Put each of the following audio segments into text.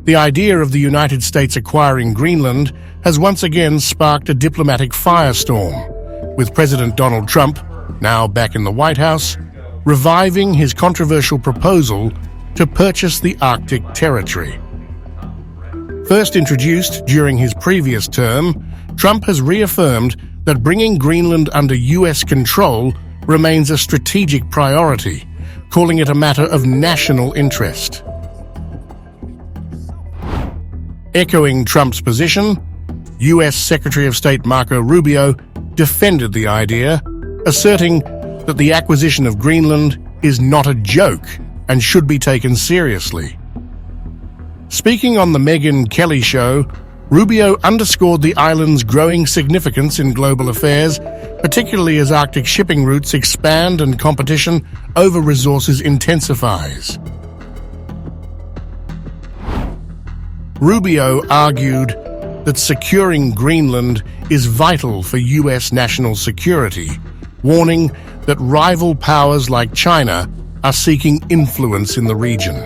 The idea of the United States acquiring Greenland has once again sparked a diplomatic firestorm, with President Donald Trump, now back in the White House, reviving his controversial proposal to purchase the Arctic territory. First introduced during his previous term, Trump has reaffirmed that bringing Greenland under US control remains a strategic priority, calling it a matter of national interest. Echoing Trump's position, US Secretary of State Marco Rubio defended the idea, asserting that the acquisition of Greenland is not a joke and should be taken seriously. Speaking on the Megyn Kelly Show, Rubio underscored the island's growing significance in global affairs, particularly as Arctic shipping routes expand and competition over resources intensifies. Rubio argued that securing Greenland is vital for US national security, warning that rival powers like China are seeking influence in the region.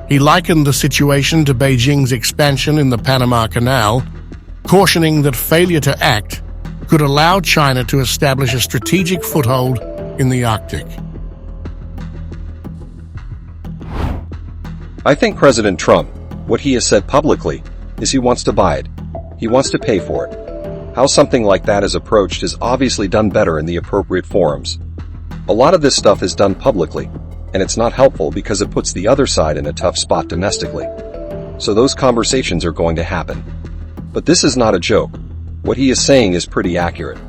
He likened the situation to Beijing's expansion in the Panama Canal, cautioning that failure to act could allow China to establish a strategic foothold in the Arctic. I think President Trump, what he has said publicly, is he wants to buy it. He wants to pay for it. How something like that is approached is obviously done better in the appropriate forums. A lot of this stuff is done publicly, and it's not helpful because it puts the other side in a tough spot domestically. So those conversations are going to happen. But this is not a joke. What he is saying is pretty accurate.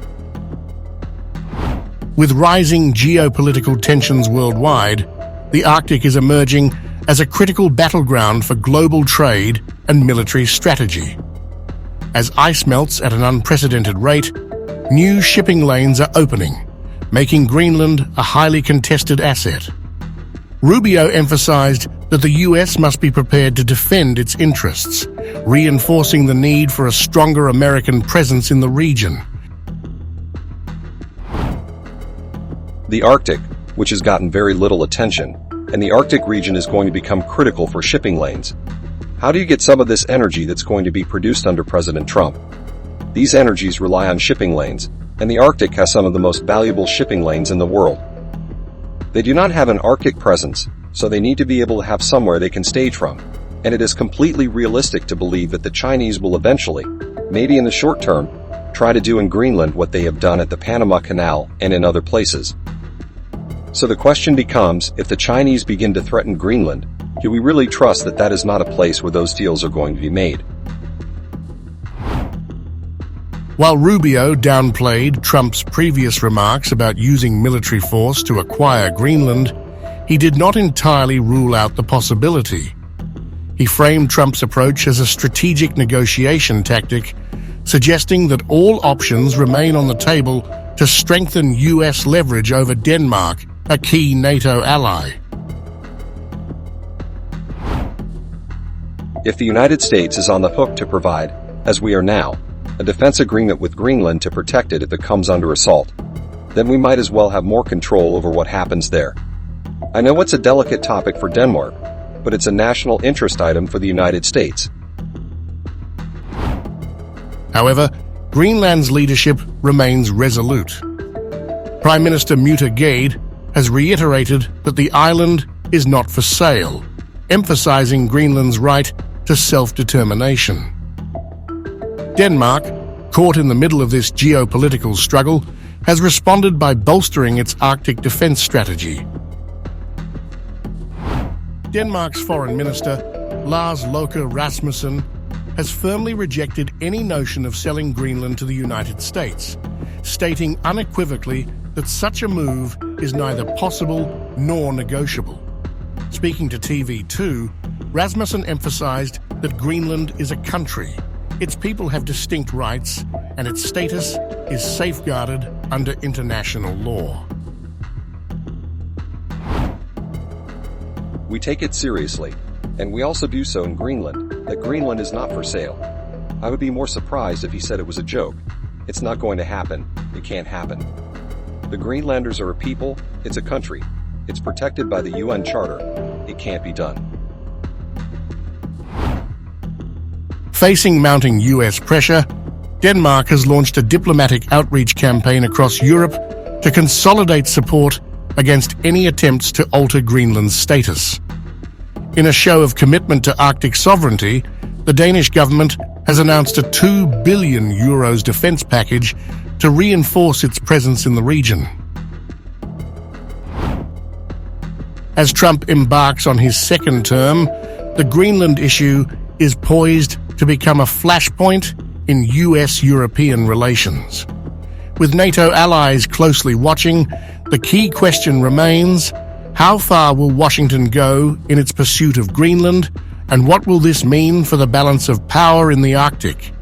With rising geopolitical tensions worldwide, the Arctic is emerging as a critical battleground for global trade and military strategy. As ice melts at an unprecedented rate, new shipping lanes are opening, making Greenland a highly contested asset. Rubio emphasized that the US must be prepared to defend its interests, reinforcing the need for a stronger American presence in the region. The Arctic, which has gotten very little attention, and the Arctic region is going to become critical for shipping lanes. How do you get some of this energy that's going to be produced under President Trump? These energies rely on shipping lanes, and the Arctic has some of the most valuable shipping lanes in the world. They do not have an Arctic presence, so they need to be able to have somewhere they can stage from, and it is completely realistic to believe that the Chinese will eventually, maybe in the short term, try to do in Greenland what they have done at the Panama Canal and in other places. So the question becomes, if the Chinese begin to threaten Greenland, do we really trust that that is not a place where those deals are going to be made? While Rubio downplayed Trump's previous remarks about using military force to acquire Greenland, he did not entirely rule out the possibility. He framed Trump's approach as a strategic negotiation tactic, suggesting that all options remain on the table to strengthen US leverage over Denmark, a key NATO ally. If the United States is on the hook to provide, as we are now, a defense agreement with Greenland to protect it if it comes under assault, then we might as well have more control over what happens there. I know it's a delicate topic for Denmark, but it's a national interest item for the United States. However, Greenland's leadership remains resolute. Prime Minister Mute Gade has reiterated that the island is not for sale, emphasizing Greenland's right to self-determination. Denmark, caught in the middle of this geopolitical struggle, has responded by bolstering its Arctic defense strategy. Denmark's Foreign Minister, Lars Løkke Rasmussen, has firmly rejected any notion of selling Greenland to the United States, stating unequivocally that such a move is neither possible nor negotiable. Speaking to TV2, Rasmussen emphasized that Greenland is a country. Its people have distinct rights, and its status is safeguarded under international law. We take it seriously, and we also do so in Greenland, that Greenland is not for sale. I would be more surprised if he said it was a joke. It's not going to happen. It can't happen. The Greenlanders are a people, it's a country. It's protected by the UN Charter. It can't be done. Facing mounting US pressure, Denmark has launched a diplomatic outreach campaign across Europe to consolidate support against any attempts to alter Greenland's status. In a show of commitment to Arctic sovereignty, the Danish government has announced a €2 billion defence package to reinforce its presence in the region. As Trump embarks on his second term, the Greenland issue is poised to become a flashpoint in US-European relations. With NATO allies closely watching, the key question remains: how far will Washington go in its pursuit of Greenland, and what will this mean for the balance of power in the Arctic?